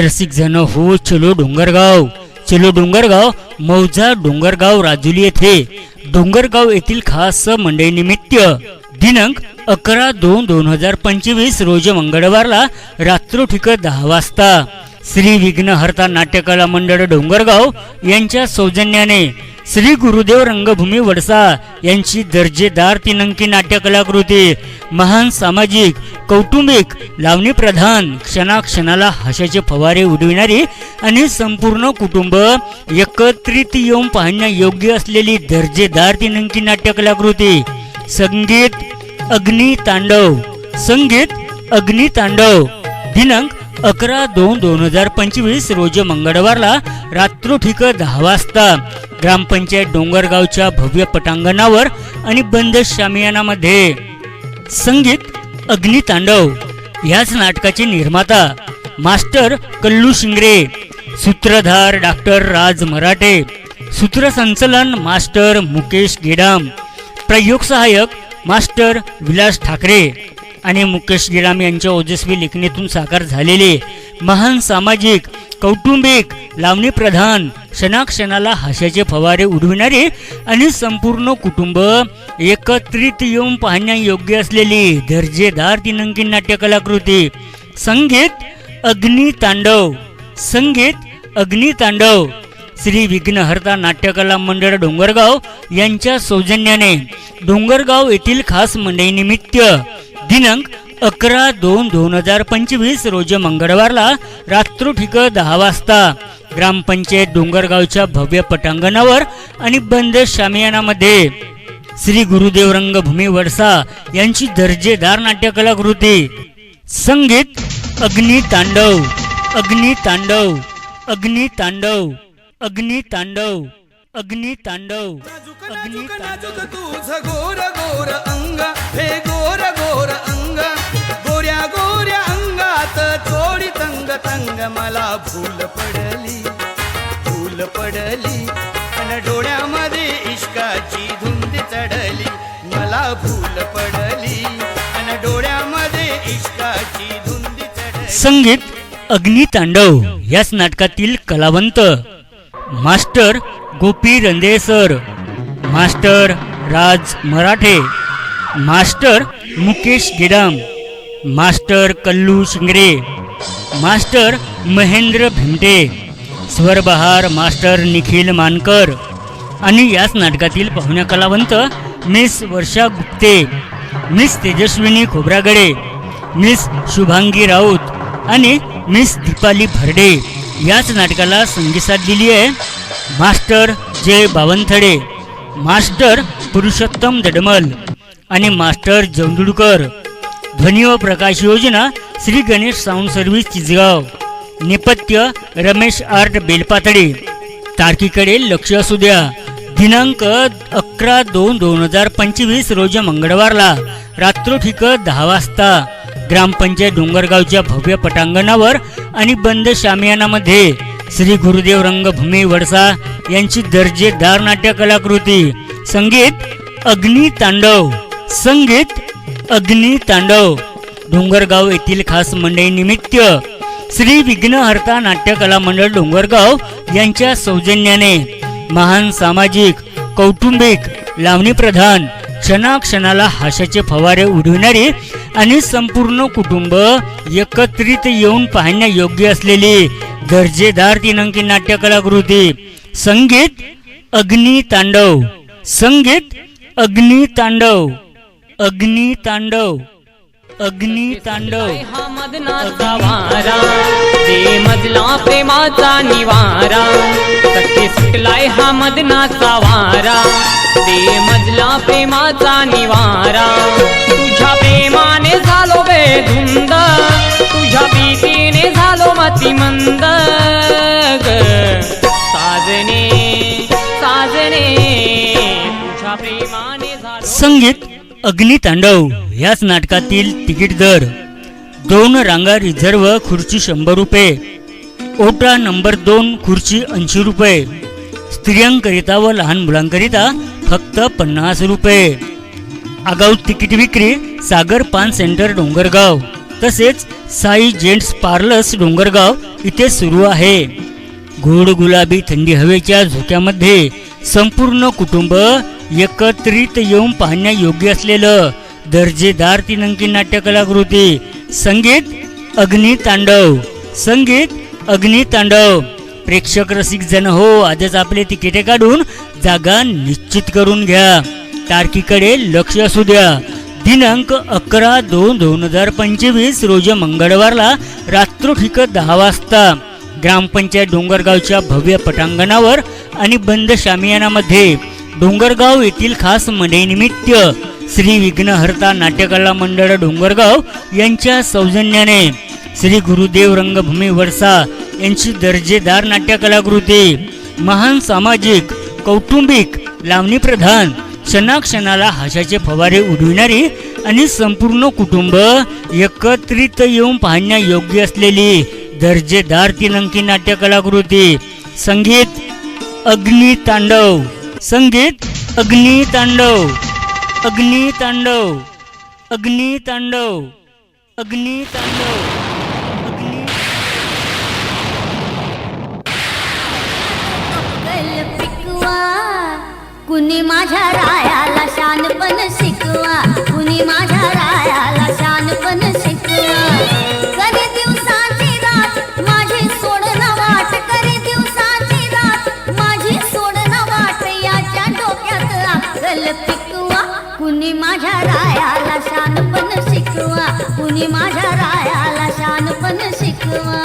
रसिक जण हो चलो डोंगरगाव मौजा डोंगरगाव राजुली येथे डोंगरगाव येथील खास मंडई निमित्त दिनांक 11/2/2025 रोज मंगळवारला रात्रोठीक 10 वाजता श्री विघ्नहर्ता नाट्यकला मंडळ डोंगरगाव यांच्या सौजन्याने श्री गुरुदेव रंगभूमी वडसा यांची दर्जेदार 3 अंकी नाट्यकलाकृती महान सामाजिक कौटुंबिक लावणी प्रधान क्षणाक्षणाला हास्याचे फवारे उडविणारी आणि संपूर्ण कुटुंब एकत्रित येऊन पाहण्यायोग्य असलेली दर्जेदार 3 अंकी नाट्यकलाकृती संगीत अग्नितांडव दिनांक 11/2/2025 रोज मंगळवारला रात्रोठीक 10 वाजता ग्रामपंचायत डोंगरगावच्या भव्य पटांगणावर आणि बंद शामियानामध्ये संगीत अग्नितांडव याच नाटकाचे निर्माता मास्टर कल्लू शिंगरे, सूत्रधार डॉक्टर राज मराठे, सूत्रसंचलन मास्टर मुकेश गेडाम, प्रयोग सहाय्यक मास्टर विलास ठाकरे आणि मुकेश गेडाम यांच्या ओजस्वी लेखणीतून साकार झालेले महान सामाजिक कौटुंबिक लावणी प्रधान क्षणाक्षणाला हास्याचे फवारे उडविणारे आणि संपूर्ण कुटुंब एकत्रित येऊन पाहण्यायोग्य असलेली दर्जेदार 3 अंकी नाट्यकलाकृती संगीत अग्नितांडव श्री विघ्नहर्ता नाट्यकला मंडळ डोंगरगाव यांच्या सौजन्याने डोंगरगाव येथील खास मंडई निमित्त दिनांक 11/2/2025 रोज मंगळवारला रात्रोठीक 10 वाजता ग्रामपंचायत डोंगरगावच्या भव्य पटांगणावर आणि बंद शामियानामध्ये श्री गुरुदेव रंगभूमी वडसा यांची दर्जेदार नाट्यकलाकृती संगीत अग्नितांडव तुझ गोर गोर अंग हे गोर गोर अंग गोऱ्या गोऱ्या अंगात थोडी तंग तंग मला भूल पडली अन डोळ्यामध्ये इश्काची धुंद चढली मला भूल पडली अन डोळ्यामध्ये इश्काची धुंद चढली संगीत अग्नितांडव याच नाटकातील कलावंत master Gopi Randesar, master Raj Marathe, master Mukesh Gedam, master Kallu Shingare, master Mahendra Bhimte, स्वरबहार मास्टर निखिल मानकर आणि याच नाटकातील पाहुण्या कलावंत miss Varsha Gupte, miss Tejaswini Khobragade, miss Shubhangi Raut आणि मिस दीपाली भरडे. याच नाटकाला संगीत साथ दिली आहे मास्टर जय बावनथडे, मास्टर पुरुषोत्तम दडमल आणि मास्टर जौंदुडकर. ध्वनी व प्रकाश योजना श्री गणेश साऊंड सर्व्हिस चिचगाव. नेपथ्य रमेश आर्ट बेलपातळे. तारखेकडे लक्ष असू द्या. दिनांक 11/2/2025 रोज मंगळवारला रात्रोठीक 10 वाजता ग्रामपंचायत डोंगरगावच्या भव्य पटांगणावर आणि बंद शामियानामध्ये श्री गुरुदेव रंगभूमी वडसा यांची दर्जेदार नाट्यकलाकृती संगीत अग्नितांडव डोंगरगाव येथील खास मंडई निमित्त श्री विघ्नहर्ता नाट्यकला मंडळ डोंगरगाव यांच्या सौजन्याने महान सामाजिक कौटुंबिक लावणी प्रधान क्षणाक्षणाला हास्याचे फवारे उडविणारी आणि संपूर्ण कुटुंब एकत्रित येऊन पाहण्यायोग्य असलेली दर्जेदार 3 अंकी नाट्यकलाकृती संगीत अग्नितांडव हा मदनाचा वारा दे मजला प्रेमाचा निवारा सखे सुटलाय हा मदनाचा वारा दे मजला प्रेमाचा निवारा तुझ्या प्रेमाने झालो बेधुंद तुझ्या प्रीतीने झालो मतिमंद साजने तुझ्या प्रेमाने झालो. संगीत अग्नितांडव याच नाटकातील तिकीट दर 2 रांगा रिझर्व खुर्ची 100 रुपये, ओटा नंबर 2 खुर्ची 80 रुपये, स्त्रियांकरिता व लहान मुलांकरिता फक्त 50 रुपये. आगाऊ तिकीट विक्री सागर पान सेंटर डोंगरगाव. तसेच साई जेंट्स पार्लर्स डोंगरगाव इथे सुरू आहे. गोड गुलाबी थंडी हवेच्या झोक्यामध्ये संपूर्ण कुटुंब एकत्रित येऊन पाहण्यायोग्य असलेलं दर्जेदार 3 अंकी नाट्य कलाकृती संगीत अग्नितांडव. संगीत अग्नितांडव. प्रेक्षक रसिक जण हो, आजच आपले तिकिटे काढून जागा निश्चित करून घ्या. तारखेकडे लक्ष असू द्या. दिनांक 11/2/2025 रोजी मंगळवारला रात्रोठीक 10 वाजता ग्रामपंचायत डोंगरगावच्या भव्य पटांगणावर आणि बंद शामियानामध्ये डोंगरगाव येथील खास मंडळीनिमित्त श्री विघ्नहर्ता नाट्यकला मंडळ डोंगरगाव यांच्या सौजन्याने श्री गुरुदेव रंगभूमी वडसा यांची दर्जेदार नाट्यकलाकृती महान सामाजिक कौटुंबिक लावणी प्रधान क्षणाक्षणाला हास्याचे फवारे उडविणारी आणि संपूर्ण कुटुंब एकत्रित येऊन पाहण्यायोग्य असलेली दर्जेदार 3 अंकी नाट्य कलाकृती संगीत अग्नितांडव. संगीत अग्नितांडव. अग्नितांडव. अग्नितांडव. अग्नितांडव. कुणी माझ्या रायाला शानपण शिकवा, कुणी माझ्या रायाला शानपण शिकवा. कधी दिवसाची रात माझी सोडण वाट, कधी दिवसाची रात माझी सोडण वाट. याच्या डोक्यात अक्कल पिकवा, कुणी माझ्या रायाला शानपण शिकवा, कुणी माझ्या रायाला शानपण शिकवा.